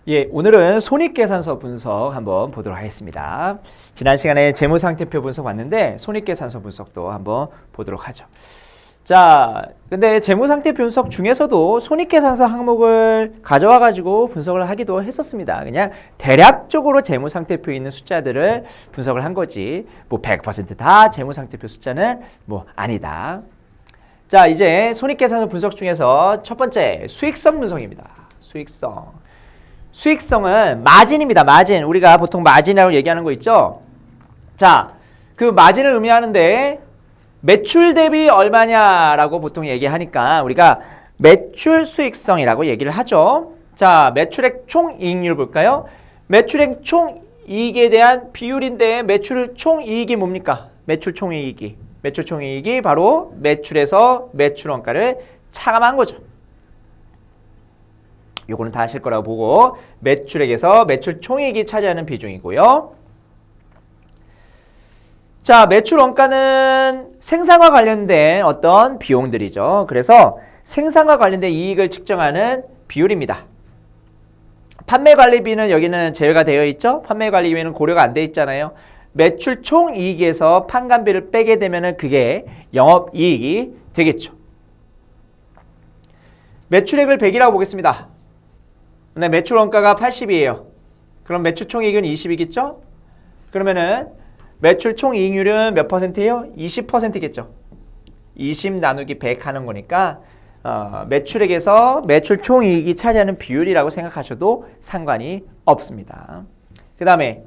예, 오늘은 손익계산서 분석 한번 보도록 하겠습니다. 지난 시간에 재무상태표 분석 봤는데 손익계산서 분석도 한번 보도록 하죠. 자, 근데 재무상태 분석 중에서도 손익계산서 항목을 가져와 가지고 분석을 하기도 했었습니다. 그냥 대략적으로 재무상태표에 있는 숫자들을 분석을 한 거지 뭐 100%다 재무상태표 숫자는 뭐 아니다. 자, 이제 손익계산서 분석 중에서 첫 번째 수익성 분석입니다. 수익성은 마진입니다. 마진. 우리가 보통 마진이라고 얘기하는 거 있죠? 자, 그 마진을 의미하는데 매출 대비 얼마냐라고 보통 얘기하니까 우리가 매출 수익성이라고 얘기를 하죠. 자, 매출액 총이익률 볼까요? 매출액 총이익에 대한 비율인데 매출 총이익이 뭡니까? 매출 총이익이 바로 매출에서 매출 원가를 차감한 거죠. 요거는 다 아실 거라고 보고 매출액에서 매출 총이익이 차지하는 비중이고요. 자, 매출 원가는 생산과 관련된 어떤 비용들이죠. 그래서 생산과 관련된 이익을 측정하는 비율입니다. 판매관리비는 여기는 제외가 되어 있죠. 판매관리비는 고려가 안 돼 있잖아요. 매출 총이익에서 판관비를 빼게 되면 그게 영업이익이 되겠죠. 매출액을 100이라고 보겠습니다. 네, 매출 원가가 80이에요. 그럼 매출 총이익은 20이겠죠? 그러면은 매출 총이익률은 몇 퍼센트예요? 20%겠죠. 20 나누기 100 하는 거니까 매출액에서 매출 총이익이 차지하는 비율이라고 생각하셔도 상관이 없습니다. 그 다음에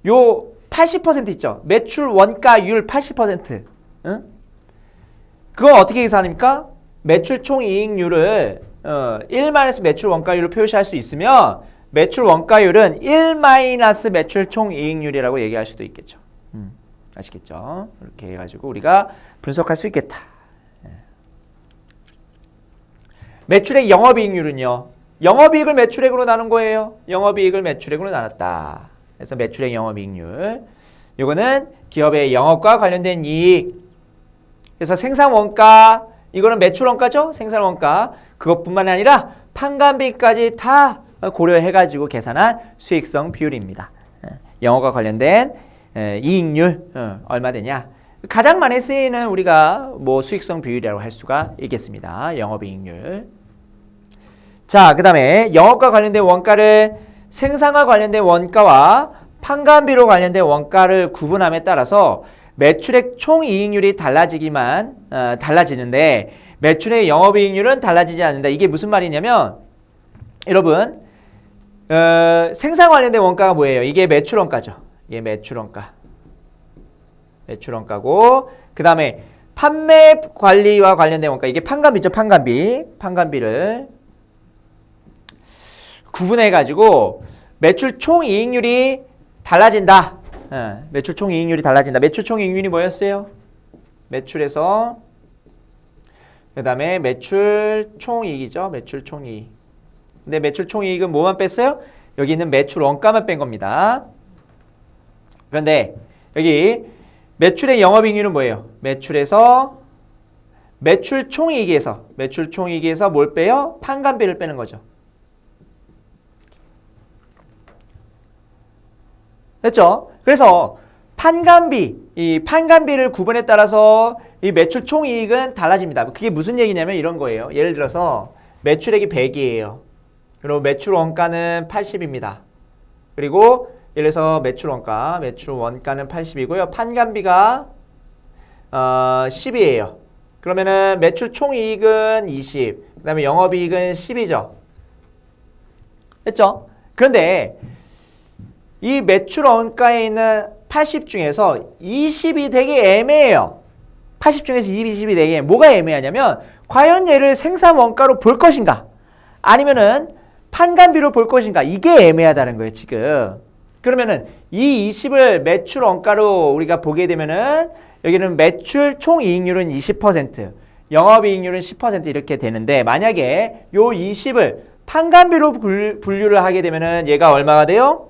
요 80% 있죠? 매출 원가율 80%. 응? 그건 어떻게 계산합니까? 매출 총이익률을 1-매출 원가율로 표시할 수 있으면 매출 원가율은 1- 매출 총이익률이라고 얘기할 수도 있겠죠. 아시겠죠? 이렇게 해가지고 우리가 분석할 수 있겠다. 매출액 영업이익률은요. 영업이익을 매출액으로 나눈 거예요. 영업이익을 매출액으로 나눴다. 그래서 매출액 영업이익률. 이거는 기업의 영업과 관련된 이익. 그래서 생산원가, 이거는 매출원가죠? 생산원가. 그것뿐만 아니라 판관비까지 다 고려해가지고 계산한 수익성 비율입니다. 영업과 관련된 이익률 얼마 되냐? 가장 많이 쓰이는 우리가 뭐 수익성 비율이라고 할 수가 있겠습니다. 영업이익률. 자, 그 다음에 영업과 관련된 원가를 생산과 관련된 원가와 판관비로 관련된 원가를 구분함에 따라서 매출액 총이익률이 달라지는데 매출의 영업이익률은 달라지지 않는다. 이게 무슨 말이냐면 여러분 생산 관련된 원가가 뭐예요? 이게 매출원가죠. 이게 매출원가고 그 다음에 판매 관리와 관련된 원가 이게 판관비죠. 판관비를 구분해가지고 매출 총이익률이 달라진다. 매출 총이익률이 달라진다. 매출 총이익률이 뭐였어요? 매출에서 그 다음에 매출 총이익이죠. 매출 총이익. 근데 매출 총이익은 뭐만 뺐어요? 여기 있는 매출 원가만 뺀 겁니다. 그런데 여기 매출의 영업이익률은 뭐예요? 매출에서 매출 총이익에서 뭘 빼요? 판관비를 빼는 거죠. 됐죠? 그래서 이 판관비를 구분에 따라서 이 매출 총이익은 달라집니다. 그게 무슨 얘기냐면 이런 거예요. 예를 들어서 매출액이 100이에요. 그리고 매출 원가는 80입니다. 그리고 예를 들어서 매출 원가는 80이고요. 판관비가 10이에요. 그러면은 매출 총이익은 20, 그 다음에 영업이익은 10이죠. 됐죠? 그런데 이 매출 원가에 있는 80 중에서 20이 되게 애매해요. 80 중에서 20이 되게 뭐가 애매하냐면 과연 얘를 생산 원가로 볼 것인가 아니면은 판관비로 볼 것인가 이게 애매하다는 거예요 지금. 그러면은 이 20을 매출 원가로 우리가 보게 되면은 여기는 매출 총이익률은 20%, 영업이익률은 10% 이렇게 되는데 만약에 요 20을 판관비로 분류를 하게 되면은 얘가 얼마가 돼요?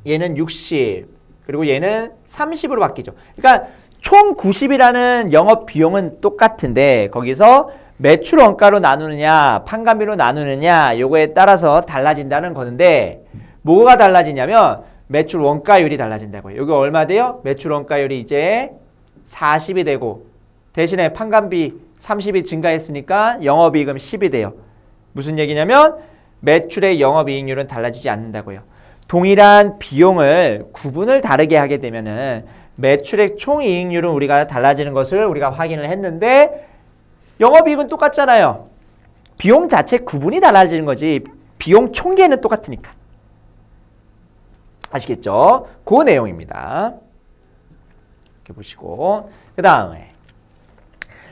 얘는 60, 그리고 얘는 30으로 바뀌죠. 그러니까 총 90이라는 영업 비용은 똑같은데 거기서 매출 원가로 나누느냐 판관비로 나누느냐 요거에 따라서 달라진다는 거는데 뭐가 달라지냐면 매출 원가율이 달라진다고요. 여기 얼마 돼요? 매출 원가율이 이제 40이 되고 대신에 판관비 30이 증가했으니까 영업이익은 10이 돼요. 무슨 얘기냐면 매출의 영업이익률은 달라지지 않는다고요. 동일한 비용을 구분을 다르게 하게 되면은 매출의 총이익률은 우리가 달라지는 것을 우리가 확인을 했는데 영업이익은 똑같잖아요. 비용 자체 구분이 달라지는 거지 비용 총계는 똑같으니까. 아시겠죠? 그 내용입니다. 이렇게 보시고 그 다음에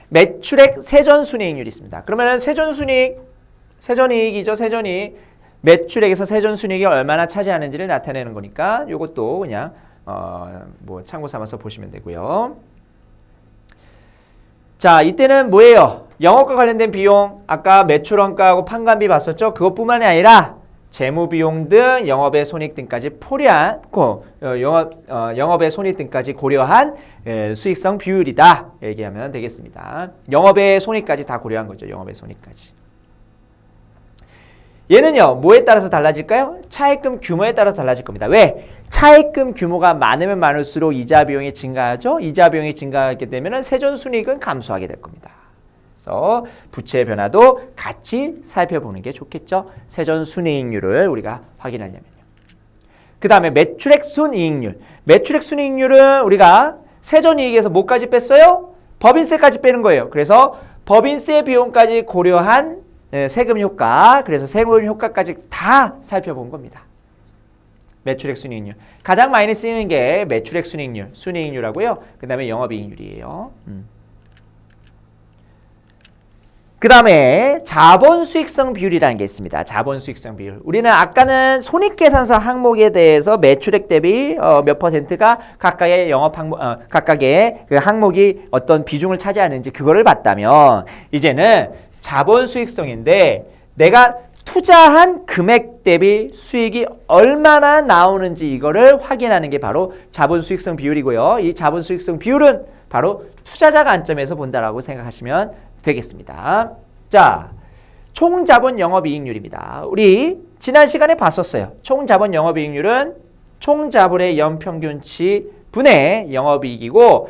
매출액 세전순이익률이 있습니다. 그러면 세전이익이죠. 세전이익. 매출액에서 세전순이익이 얼마나 차지하는지를 나타내는 거니까 이것도 그냥 뭐 참고 삼아서 보시면 되고요. 자, 이때는 뭐예요? 영업과 관련된 비용, 아까 매출원가하고 판관비 봤었죠? 그것뿐만이 아니라 재무비용 등 영업의 손익 등까지 영업의 손익 등까지 고려한 수익성 비율이다. 얘기하면 되겠습니다. 영업의 손익까지 다 고려한 거죠. 영업의 손익까지. 얘는요, 뭐에 따라서 달라질까요? 차입금 규모에 따라서 달라질 겁니다. 왜? 차입금 규모가 많으면 많을수록 이자 비용이 증가하죠. 이자 비용이 증가하게 되면 세전순이익은 감소하게 될 겁니다. 그래서 부채의 변화도 같이 살펴보는 게 좋겠죠. 세전순이익률을 우리가 확인하려면요. 그 다음에 매출액 순이익률. 매출액 순이익률은 우리가 세전이익에서 뭐까지 뺐어요? 법인세까지 빼는 거예요. 그래서 법인세 비용까지 고려한 세금 효과, 그래서 세금 효과까지 다 살펴본 겁니다. 매출액 순이익률. 가장 많이 쓰이는 게 매출액 순이익률, 순이익률하고요. 그 다음에 영업이익률이에요. 그 다음에 자본수익성 비율이라는 게 있습니다. 자본수익성 비율. 우리는 아까는 손익계산서 항목에 대해서 매출액 대비 몇 퍼센트가 각각의 각각의 그 항목이 어떤 비중을 차지하는지 그거를 봤다면 이제는 자본수익성인데 내가 투자한 금액 대비 수익이 얼마나 나오는지 이거를 확인하는 게 바로 자본수익성 비율이고요. 이 자본수익성 비율은 바로 투자자 관점에서 본다라고 생각하시면 되겠습니다. 자, 총자본 영업이익률입니다. 우리 지난 시간에 봤었어요. 총자본 영업이익률은 총자본의 연평균치 분의 영업이익이고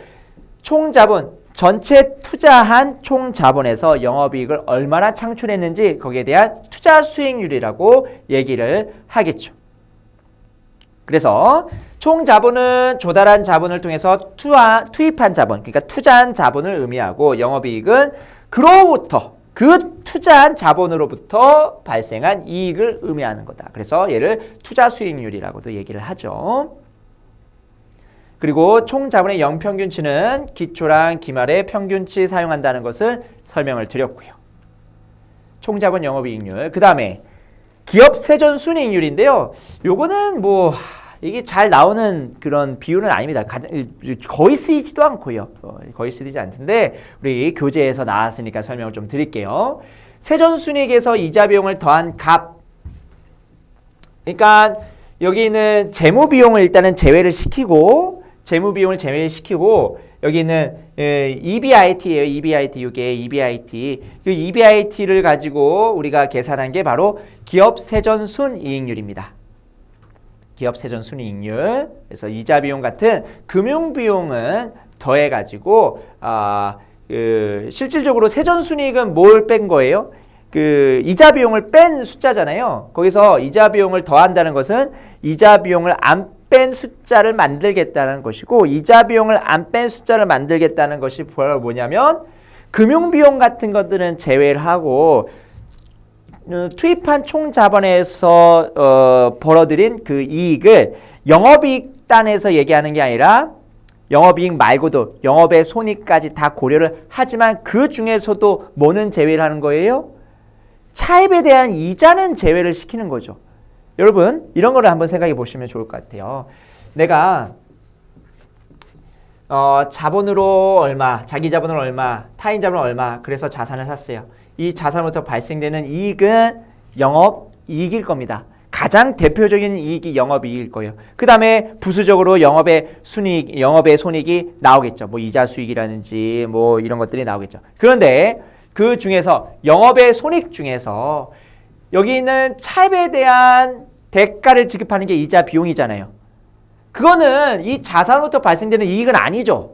총자본 전체 투자한 총자본에서 영업이익을 얼마나 창출했는지 거기에 대한 투자 수익률이라고 얘기를 하겠죠. 그래서 총자본은 조달한 자본을 통해서 투입한 자본, 그러니까 투자한 자본을 의미하고 영업이익은 그 투자한 자본으로부터 발생한 이익을 의미하는 거다. 그래서 얘를 투자 수익률이라고도 얘기를 하죠. 그리고 총자본의 연평균치는 기초랑 기말의 평균치 사용한다는 것을 설명을 드렸고요. 총자본 영업이익률. 그 다음에 기업 세전순이익률인데요. 요거는 뭐 이게 잘 나오는 그런 비율은 아닙니다. 거의 쓰이지도 않고요. 거의 쓰이지 않던데 우리 교재에서 나왔으니까 설명을 좀 드릴게요. 세전순이익에서 이자 비용을 더한 값. 그러니까 여기는 재무비용을 일단은 제외를 시키고 여기는 EBIT예요. EBIT 이게 EBIT. 그 EBIT를 가지고 우리가 계산한 게 바로 기업 세전순이익률입니다. 기업 세전순이익률. 그래서 이자 비용 같은 금융 비용은 더해 가지고 실질적으로 세전순이익은 뭘 뺀 거예요? 그 이자 비용을 뺀 숫자잖아요. 거기서 이자 비용을 더한다는 것은 이자 비용을 안 뺀 숫자를 만들겠다는 것이고 이자 비용을 안 뺀 숫자를 만들겠다는 것이 뭐냐면 금융비용 같은 것들은 제외를 하고 투입한 총자본에서 벌어들인 그 이익을 영업이익 단에서 얘기하는 게 아니라 영업이익 말고도 영업의 손익까지 다 고려를 하지만 그 중에서도 뭐는 제외를 하는 거예요? 차입에 대한 이자는 제외를 시키는 거죠. 여러분 이런 거를 한번 생각해 보시면 좋을 것 같아요. 내가 자본으로 얼마, 자기 자본으로 얼마, 타인 자본으로 얼마 그래서 자산을 샀어요. 이 자산으로부터 발생되는 이익은 영업이익일 겁니다. 가장 대표적인 이익이 영업이익일 거예요. 그 다음에 부수적으로 영업의 손익이 나오겠죠. 뭐 이자 수익이라든지 뭐 이런 것들이 나오겠죠. 그런데 그 중에서 영업의 손익 중에서 여기 있는 차입에 대한 대가를 지급하는 게 이자 비용이잖아요. 그거는 이 자산으로부터 발생되는 이익은 아니죠.